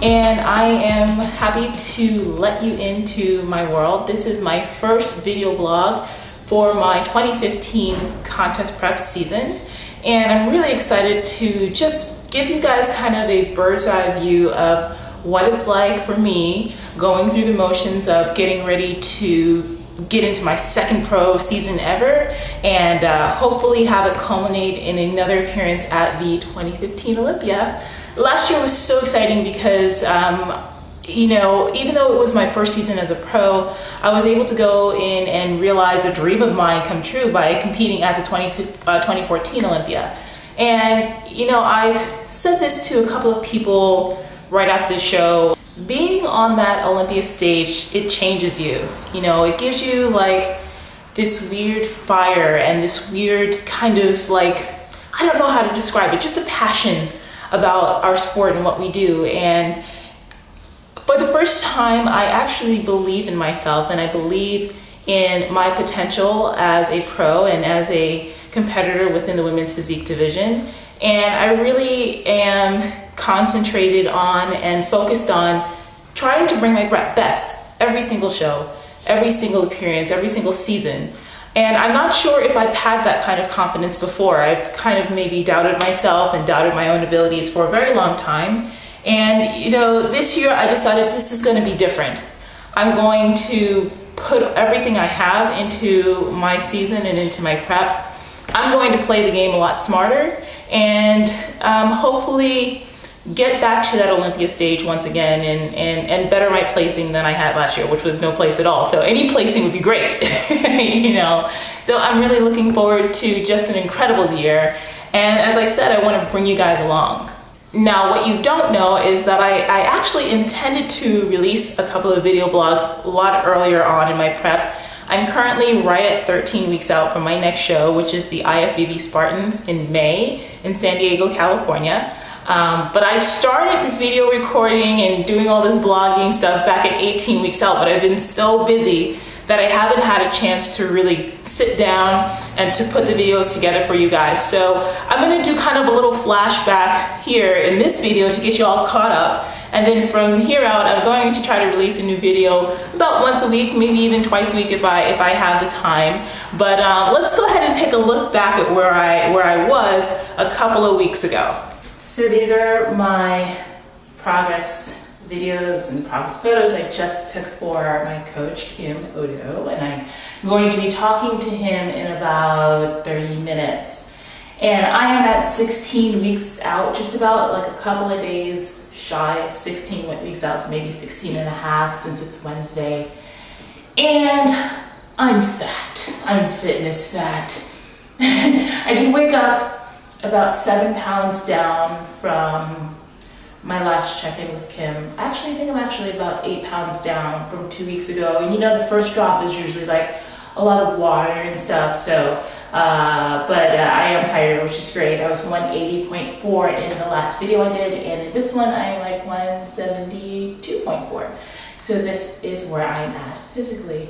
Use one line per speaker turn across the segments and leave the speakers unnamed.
and I am happy to let you into my world. This is my first video blog for my 2015 contest prep season, and I'm really excited to just give you guys kind of a bird's eye view of what it's like for me going through the motions of getting ready to get into my second pro season ever, and hopefully have it culminate in another appearance at the 2015 Olympia. Last year was so exciting because you know, even though it was my first season as a pro, I was able to go in and realize a dream of mine come true by competing at the 2014 Olympia. And you know, I've said this to a couple of people right after the show. Being on that Olympia stage, it changes you. You know, it gives you like this weird fire and this weird kind of like, I don't know how to describe it, just a passion about our sport and what we do. And for the first time, I actually believe in myself, and I believe in my potential as a pro and as a competitor within the women's physique division. And I really am concentrated on and focused on trying to bring my best every single show, every single appearance, every single season. And I'm not sure if I've had that kind of confidence before. I've kind of maybe doubted myself and doubted my own abilities for a very long time. And you know, this year I decided this is going to be different. I'm going to put everything I have into my season and into my prep. I'm going to play the game a lot smarter and hopefully get back to that Olympia stage once again and better my placing than I had last year, which was no place at all. So any placing would be great, you know. So I'm really looking forward to just an incredible year. And as I said, I want to bring you guys along. Now, what you don't know is that I actually intended to release a couple of video blogs a lot earlier on in my prep. I'm currently right at 13 weeks out from my next show, which is the IFBB Spartans in May in San Diego, California. But I started video recording and doing all this blogging stuff back at 18 weeks out, but I've been so busy that I haven't had a chance to really sit down and to put the videos together for you guys. So I'm gonna do kind of a little flashback here in this video to get you all caught up. And then from here out, I'm going to try to release a new video about once a week, maybe even twice a week if I have the time. But let's go ahead and take a look back at where I was a couple of weeks ago. So these are my progress videos and progress photos I just took for my coach, Kim Odo, and I'm going to be talking to him in about 30 minutes. And I am at 16 weeks out, just about like a couple of days shy of 16 weeks out, so maybe 16 and a half since it's Wednesday. And I'm fat. I'm fitness fat. I did wake up about 7 pounds down from my last check-in with Kim. Actually, I think I'm actually about 8 pounds down from 2 weeks ago. And you know, the first drop is usually like a lot of water and stuff. So, but I am tired, which is great. I was 180.4 in the last video I did, and in this one I'm like 172.4. So this is where I'm at physically.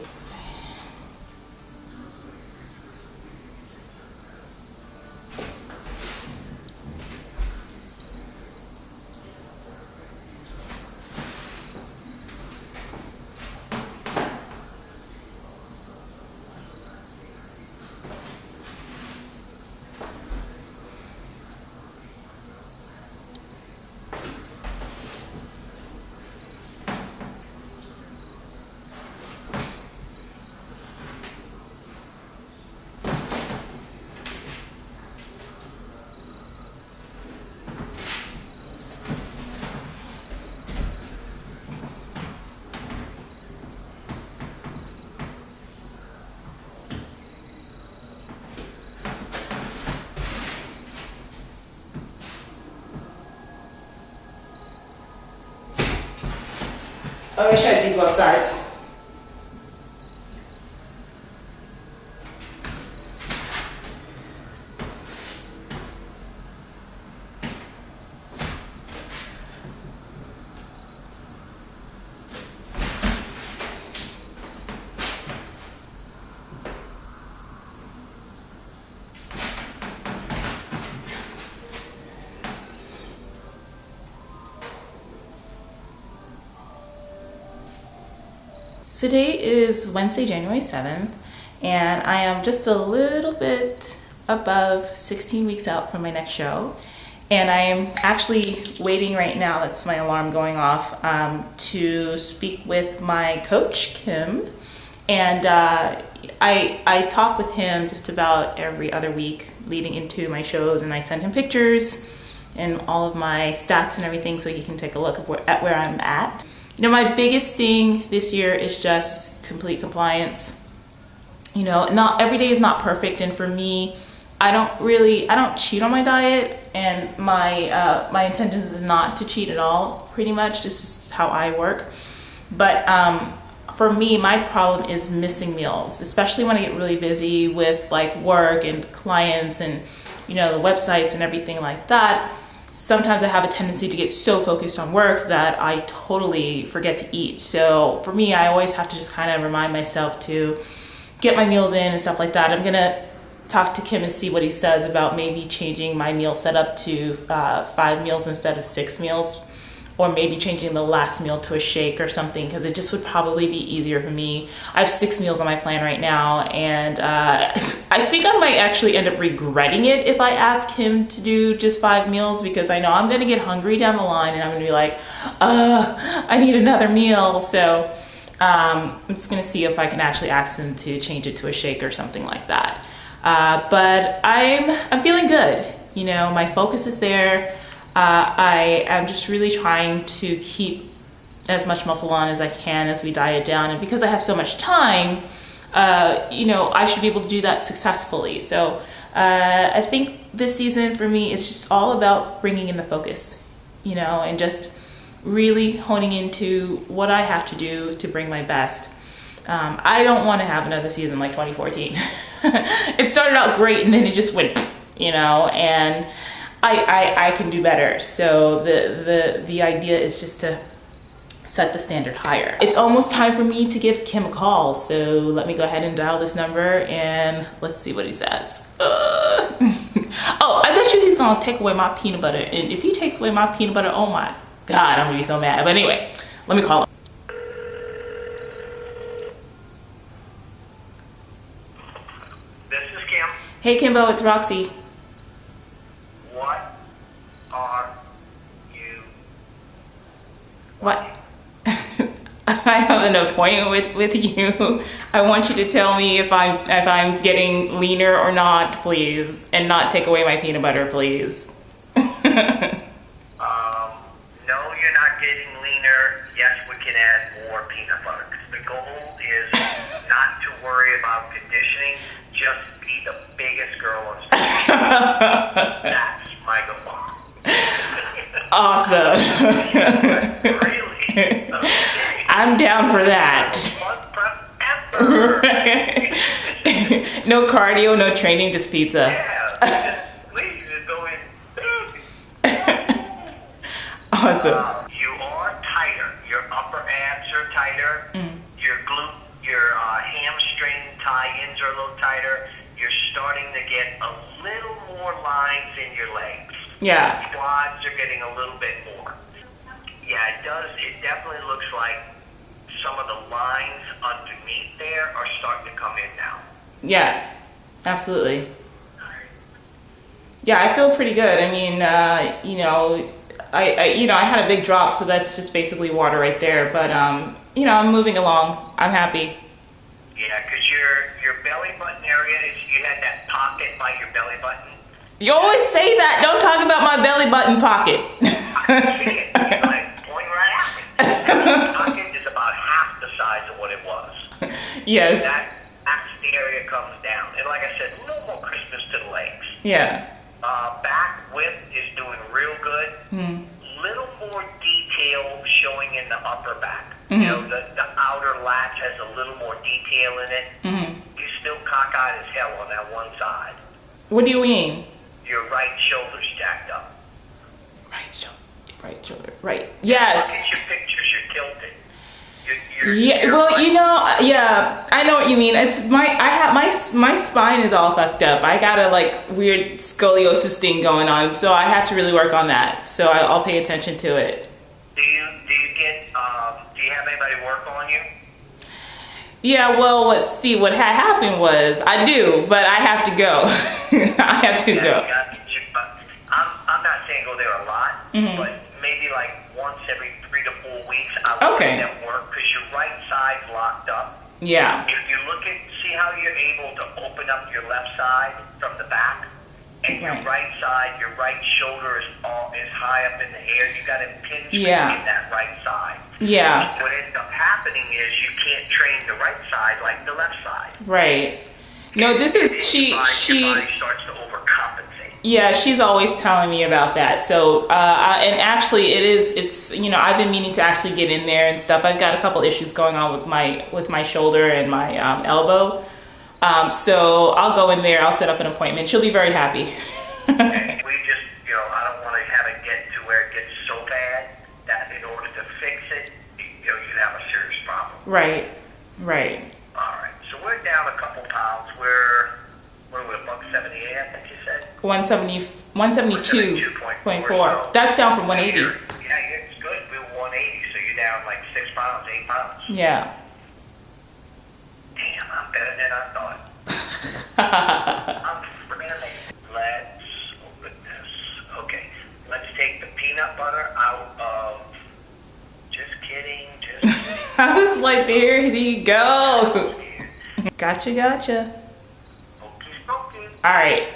Oh, I wish I do both sides. So today is Wednesday, January 7th, and I am just a little bit above 16 weeks out from my next show. And I am actually waiting right now, that's my alarm going off, to speak with my coach, Kim. And I talk with him just about every other week leading into my shows, and I send him pictures and all of my stats and everything so he can take a look at where I'm at. You know, my biggest thing this year is just complete compliance. You know, not every day is not perfect, and for me, I don't cheat on my diet, and my intention is not to cheat at all, pretty much. This is how I work. But for me, my problem is missing meals, especially when I get really busy with like work and clients and, you know, the websites and everything like that. Sometimes I have a tendency to get so focused on work that I totally forget to eat. So for me, I always have to just kind of remind myself to get my meals in and stuff like that. I'm gonna talk to Kim and see what he says about maybe changing my meal setup to 5 meals instead of 6 meals, or maybe changing the last meal to a shake or something, because it just would probably be easier for me. I have 6 meals on my plan right now, and I think I might actually end up regretting it if I ask him to do just 5 meals, because I know I'm gonna get hungry down the line and I'm gonna be like, I need another meal. So I'm just gonna see if I can actually ask him to change it to a shake or something like that. But I'm feeling good. You know, my focus is there. I am just really trying to keep as much muscle on as I can as we diet down, and because I have so much time, you know, I should be able to do that successfully. So I think this season for me, it's just all about bringing in the focus, you know, and just really honing into what I have to do to bring my best. I don't want to have another season like 2014. It started out great and then it just went, you know, and I can do better. So the idea is just to set the standard higher. It's almost time for me to give Kim a call. So let me go ahead and dial this number and let's see what he says. Oh, I bet you he's gonna take away my peanut butter. And if he takes away my peanut butter, oh my God, I'm gonna be so mad. But anyway, let me call him. Hey Kimbo, it's Roxie.
What are you?
What? I have an appointment with you. I want you to tell me if I'm getting leaner or not, please, and not take away my peanut butter, please.
No, you're not getting leaner. Yes, we can add more peanut butter. The goal is not to worry about conditioning. Just be the biggest girl on stage. That's my goal.
Awesome.
Really? Okay.
I'm down for that. No cardio, no training, just pizza.
Yeah. Please just go in.
Awesome.
You are tighter. Your upper abs are tighter. Your hamstring tie-ins are a little tighter. You're starting to get a little more lines in your legs.
Yeah.
Quads are getting a little bit more. Yeah, it does. It definitely looks like some of the lines underneath there are starting to come in now.
Yeah, absolutely. Yeah, I feel pretty good. I mean, you know, I had a big drop, so that's just basically water right there. But you know, I'm moving along. I'm happy.
Yeah, because your belly button area is, you had that pocket by your belly button.
You always say that. Don't talk about my belly button pocket.
I can see it. It's like pointing right at me. The pocket is about half the size of what it was.
Yes.
That's the area comes down. And like I said, a little more crispness to the legs.
Yeah.
Back width is doing real good. Little more detail showing in the upper back. You know, the outer lat has a little more detail in it. You're still cockeyed as hell on that one side.
What do you mean?
Your right shoulder's jacked up.
Right shoulder. Right. Yes.
Look at your pictures. You're tilted.
Yeah. Well, you know, yeah, I know what you mean. It's my spine is all fucked up. I got a like weird scoliosis thing going on, so I have to really work on that. So I'll pay attention to it.
Do you have anybody work on you?
Yeah, well, what had happened was, I do, but I have to go. I have to go.
I'm not saying go there a lot, but maybe like once every 3 to 4 weeks, I'll let them work, because your right side's locked up.
Yeah.
If you look at, see how you're able to open up your left side from the back, and your right side, your right shoulder is high up in the air. You got a pinch in that right side.
Yeah.
What ends up happening is you can't train the right side like the left side.
Right. No, this is
your body starts to overcompensate.
Yeah, she's always telling me about that. So, and actually it's, you know, I've been meaning to actually get in there and stuff. I've got a couple issues going on with my shoulder and my elbow. So I'll go in there, I'll set up an appointment. She'll be very happy.
And we just, you know, I don't want to have it get to where it gets so bad that in order to fix it, you know, you'd have a serious problem.
Right, right.
All right, so we're down a couple pounds. What are we, $178, I think you said?
172.4. That's down from 180.
Yeah, it's good. We were 180, so you're down like 6 pounds, 8 pounds.
Yeah.
Damn, I'm better than I thought. I'm freaking amazing. Let's open this. Okay, let's take the peanut butter out of. Just kidding.
I was like, there you go. Gotcha.
Okie dokie.
All right.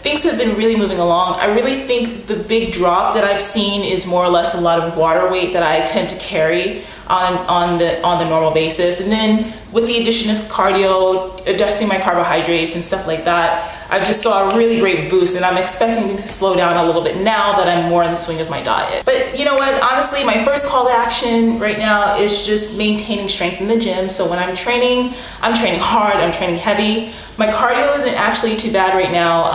Things have been really moving along. I really think the big drop that I've seen is more or less a lot of water weight that I tend to carry on the normal basis. And then with the addition of cardio, adjusting my carbohydrates and stuff like that, I just saw a really great boost, and I'm expecting things to slow down a little bit now that I'm more in the swing of my diet. But you know what, honestly, my first call to action right now is just maintaining strength in the gym. So when I'm training hard, I'm training heavy. My cardio isn't actually too bad right now.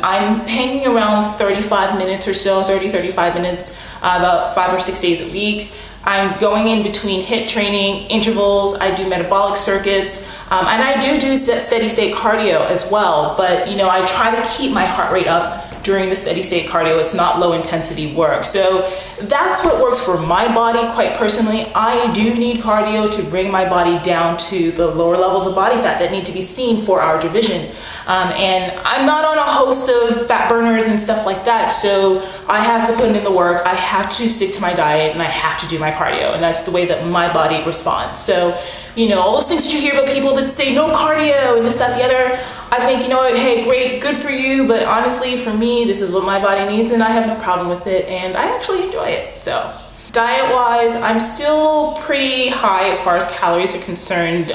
I'm hanging around 35 minutes or so, 35 minutes, about 5 or 6 days a week. I'm going in between HIIT training, intervals, I do metabolic circuits, and I do steady state cardio as well. But you know, I try to keep my heart rate up during the steady state cardio. It's not low intensity work. So that's what works for my body. Quite personally, I do need cardio to bring my body down to the lower levels of body fat that need to be seen for our division. And I'm not on a host of fat burners and stuff like that. So I have to put in the work. I have to stick to my diet, and I have to do my cardio. And that's the way that my body responds. So, you know, all those things that you hear about people that say no cardio and this, that, the other, I think, you know what, hey, great, good for you. But honestly, for me, this is what my body needs, and I have no problem with it. And I actually enjoy it. So diet-wise, I'm still pretty high as far as calories are concerned.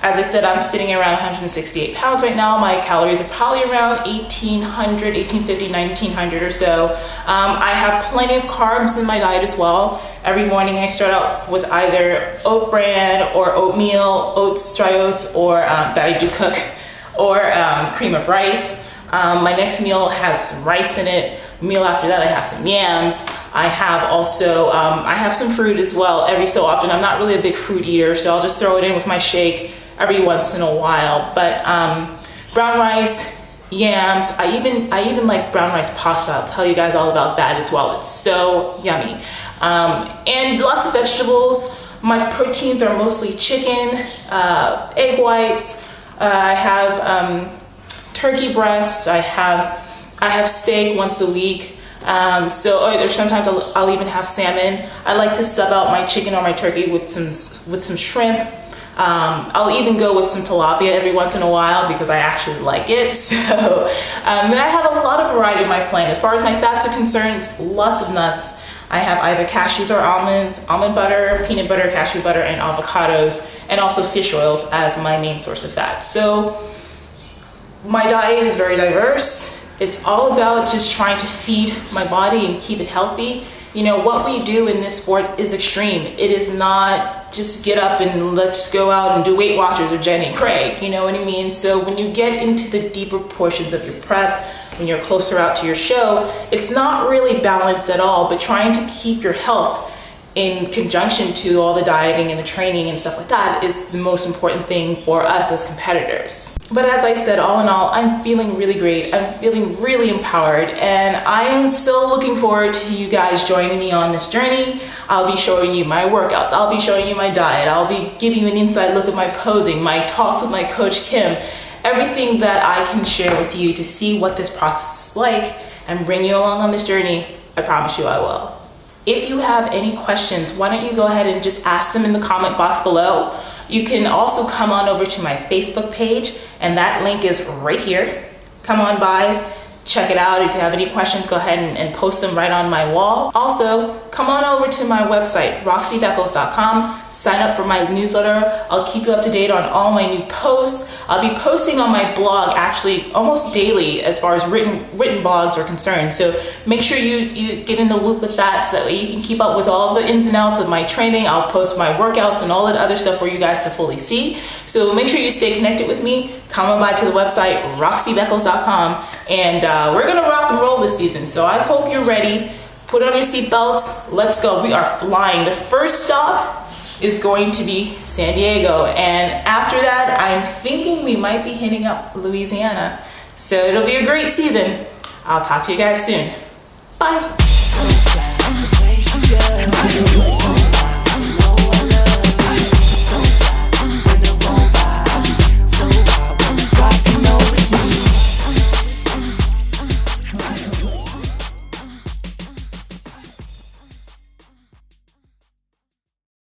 As I said, I'm sitting around 168 pounds right now. My calories are probably around 1,800, 1,850, 1,900 or so. I have plenty of carbs in my diet as well. Every morning I start out with either oat bran or oatmeal, oats, dry oats, or that I do cook, or cream of rice. My next meal has some rice in it. Meal after that, I have some yams. I have also, I have some fruit as well every so often. I'm not really a big fruit eater, so I'll just throw it in with my shake every once in a while. But brown rice, yams. I even like brown rice pasta. I'll tell you guys all about that as well. It's so yummy. And lots of vegetables. My proteins are mostly chicken, egg whites. I have turkey breast. I have steak once a week. Or sometimes I'll even have salmon. I like to sub out my chicken or my turkey with some shrimp. I'll even go with some tilapia every once in a while because I actually like it. So then I have a lot of variety in my plan. As far as my fats are concerned, lots of nuts. I have either cashews or almonds, almond butter, peanut butter, cashew butter, and avocados, and also fish oils as my main source of fat. So my diet is very diverse. It's all about just trying to feed my body and keep it healthy. You know, what we do in this sport is extreme. It is not just get up and let's go out and do Weight Watchers or Jenny Craig, you know what I mean? So when you get into the deeper portions of your prep, when you're closer out to your show, it's not really balanced at all, but trying to keep your health in conjunction to all the dieting and the training and stuff like that is the most important thing for us as competitors. But as I said, all in all, I'm feeling really great. I'm feeling really empowered, and I am still looking forward to you guys joining me on this journey. I'll be showing you my workouts. I'll be showing you my diet. I'll be giving you an inside look at my posing, my talks with my coach, Kim, everything that I can share with you to see what this process is like and bring you along on this journey. I promise you I will. If you have any questions, why don't you go ahead and just ask them in the comment box below. You can also come on over to my Facebook page, and that link is right here. Come on by, check it out. If you have any questions, go ahead and post them right on my wall. Also, come on over to my website, roxiebeckles.com. Sign up for my newsletter. I'll keep you up to date on all my new posts. I'll be posting on my blog actually almost daily as far as written blogs are concerned. So make sure you get in the loop with that so that way you can keep up with all the ins and outs of my training. I'll post my workouts and all that other stuff for you guys to fully see. So make sure you stay connected with me. Come on by to the website, roxiebeckles.com, and we're gonna rock and roll this season. So I hope you're ready. Put on your seatbelts. Let's go. We are flying. The first stop is going to be San Diego, and after that I'm thinking we might be hitting up Louisiana, so it'll be a great season. I'll talk to you guys soon. Bye.